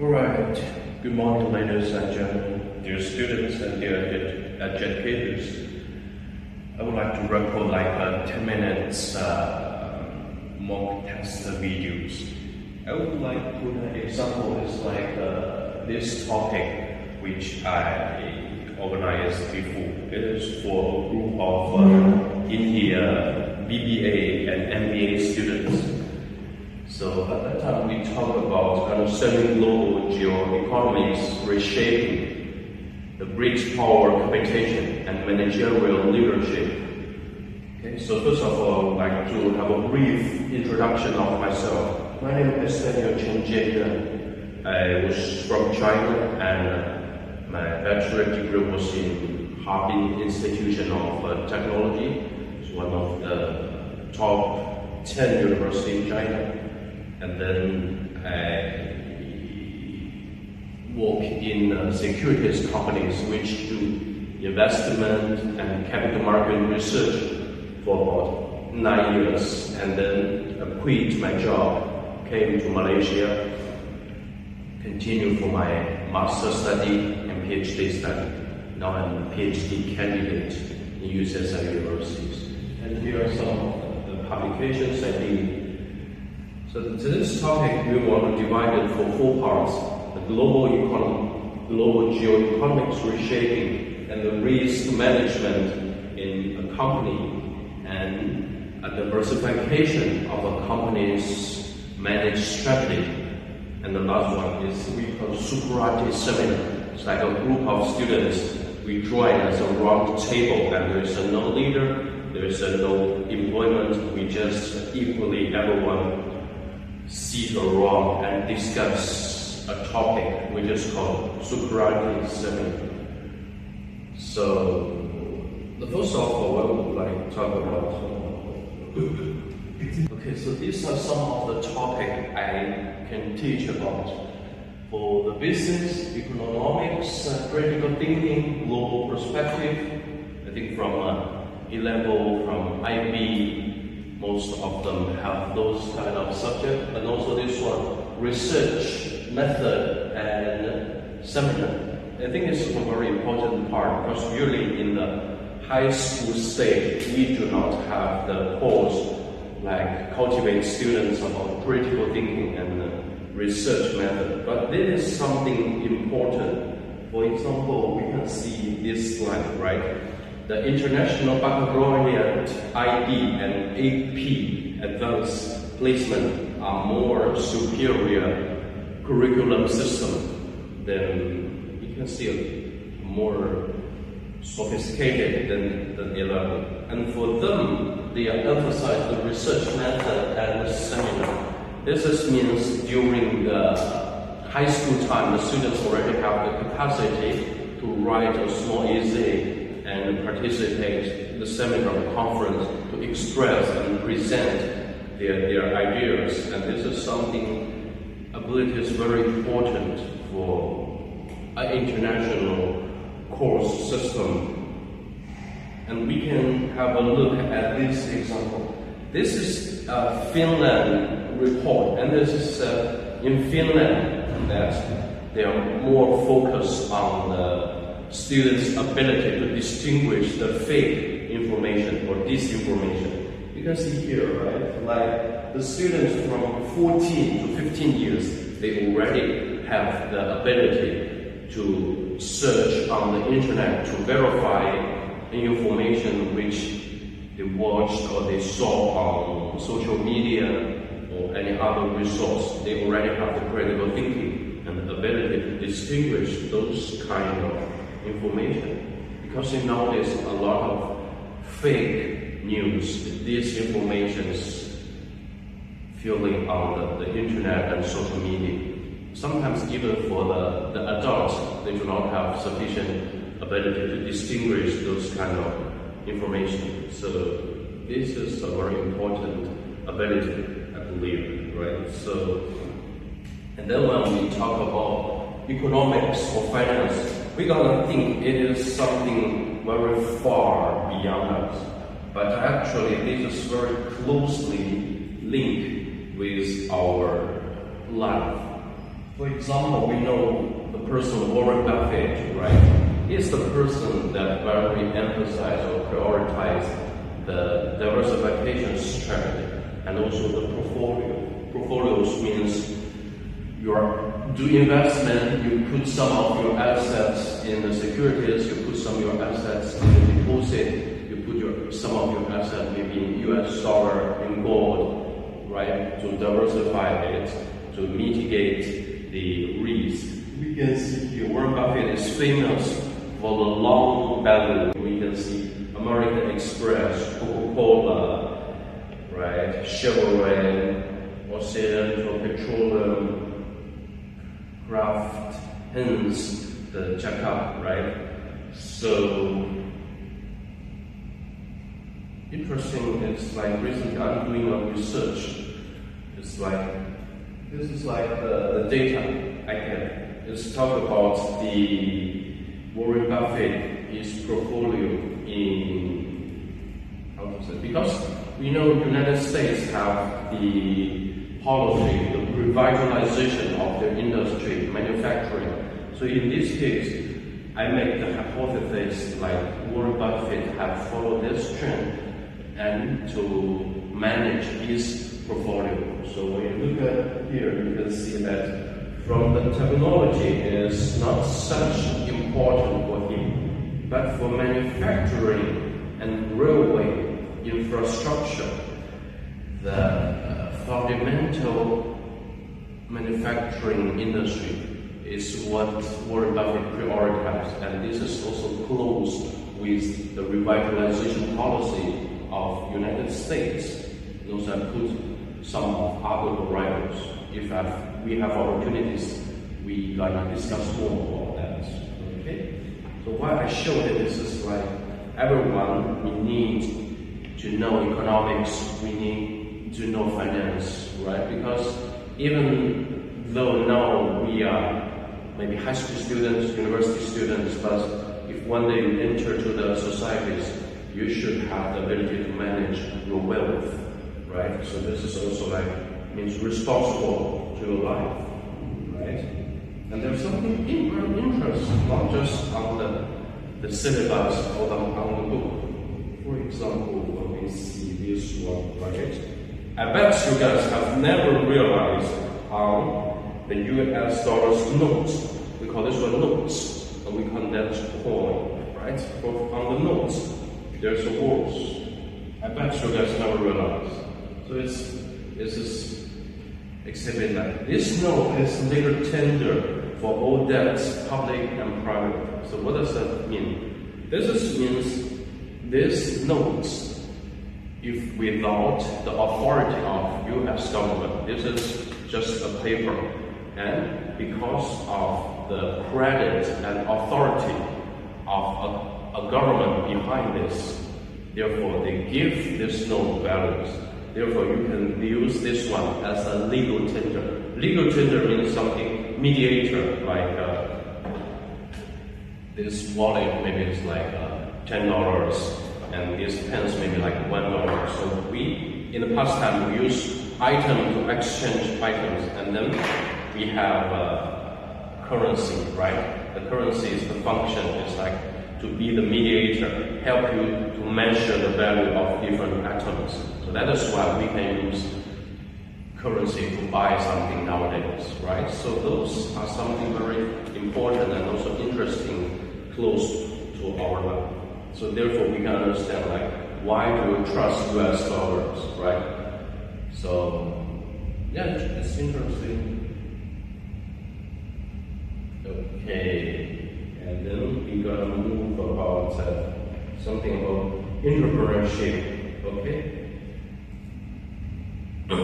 Alright, good morning ladies and gentlemen, dear students and dear educators. I would like to record like 10 minutes mock test videos. I would like to put an example is like this topic which I organized before. It is for a group of India BBA and MBA students. So at that time we talked about understanding global geoeconomics reshaping, the bridge power competition and managerial leadership. Okay, so first of all, I'd like to have a brief introduction of myself. My name is Daniel Chen Jian. I was from China and my bachelor degree was in Harbin Institution of Technology. It's one of the top 10 universities in China. And then I work in securities companies which do investment and capital market research for about 9 years. And then I quit my job, came to Malaysia, continued for my master's study and PhD study. Now I'm a PhD candidate in UCSI universities. And here are some of the publications I did. So this topic we want to divide it for 4 parts: the global geoeconomics reshaping, and the risk management in a company, and a diversification of a company's managed strategy. And the last one is we call Socrates Seminar. It's like a group of students. We join as a round table, and there is no leader, there is no employment. We just equally everyone sit around and discuss a topic we just call Socrates Seminar. So, the first of all, what would like to talk about? Okay, so these are some of the topics I can teach about. For the business, economics, critical thinking, global perspective, I think from A-level, from IB, most of them have those kind of subjects, and also this one, research method and seminar. I think it's a very important part because usually in the high school stage, we do not have the course like cultivate students about critical thinking and research method. But this is something important. For example, we can see this slide, right? The International Baccalaureate IB and AP Advanced Placement are more superior curriculum system than, you can see, more sophisticated than the A-level. And for them, they emphasize the research method and the seminar. This means during the high school time, the students already have the capacity to write a small essay and participate in the seminar conference to express and present their ideas. And this is something, ability is very important for an international course system. And we can have a look at this example. This is a Finland report, and this is in Finland that they are more focused on the students' ability to distinguish the fake information or disinformation. You can see here, right? Like the students from 14 to 15 years, they already have the ability to search on the internet to verify information which they watched or they saw on social media or any other resource. They already have the critical thinking and the ability to distinguish those kind of information. Because nowadays a lot of fake news, disinformation is filling on the internet and social media. Sometimes even for the adults, they do not have sufficient ability to distinguish those kind of information. So this is a very important ability, I believe, right? So, and then when we talk about economics or finance, we're gonna think it is something very far beyond us. But actually, this is very closely linked with our life. For example, we know the person Warren Buffett, right? He's the person that very emphasize or prioritize the diversification strategy and also the portfolio. Portfolios means you do investment, you put some of your assets in the securities, you put some of your assets in the deposit, you put some of your assets maybe in US dollar, in gold, right? To diversify it, to mitigate the risk. We can see here Warren Buffett is famous for the long value. We can see American Express, Coca-Cola, right? Chevrolet, Occidental Petroleum, Kraft, hence the checkup, right? So interesting. It's like recently I'm doing a research. It's like this is like the data I get. Let's talk about the Warren Buffett, his portfolio in how to say, because we know United States have the policy, the revitalization of their industry, manufacturing. So in this case, I make the hypothesis like Warren Buffett have followed this trend and to manage his portfolio. So when you look at here, you can see that from the technology is not such important for him, but for manufacturing and railway infrastructure, the fundamental manufacturing industry is what Warren Buffett prioritized, and this is also close with the revitalization policy of United States. Those have put some of other variables. If we have opportunities, we gonna discuss more about that. Okay. So why I show that this is like everyone, we need to know economics, we need to know finance, right? Because even though now we are maybe high school students, university students, but if one day you enter to the societies, you should have the ability to manage your wealth, right? So this is also like means responsible to your life, right? And there's something very interesting, not just on the syllabus or on the book. For example, when we see this one, right? I bet you guys have never realized how the US dollars notes, we call this one notes, and we condense coin, right? But on the notes, there's a words. I bet you guys never realized. So this is exhibit that this note is legal tender for all debts, public and private. So what does that mean? This means this notes, if without the authority of US government, this is just a paper. And because of the credit and authority of a government behind this, therefore they give this note values. Therefore you can use this one as a legal tender. Legal tender means something mediator, like this wallet maybe it's like $10, and this pens maybe like $1. So we, in the past time, we use item to exchange items, and then we have currency, right? The currency is the function, it's like to be the mediator, help you to measure the value of different atoms. So that is why we can use currency to buy something nowadays, right? So those are something very important and also interesting, close to our life. So therefore we can understand like why do we trust US dollars, right? So yeah, it's interesting. Okay, and then we're gonna move about something about entrepreneurship. Okay.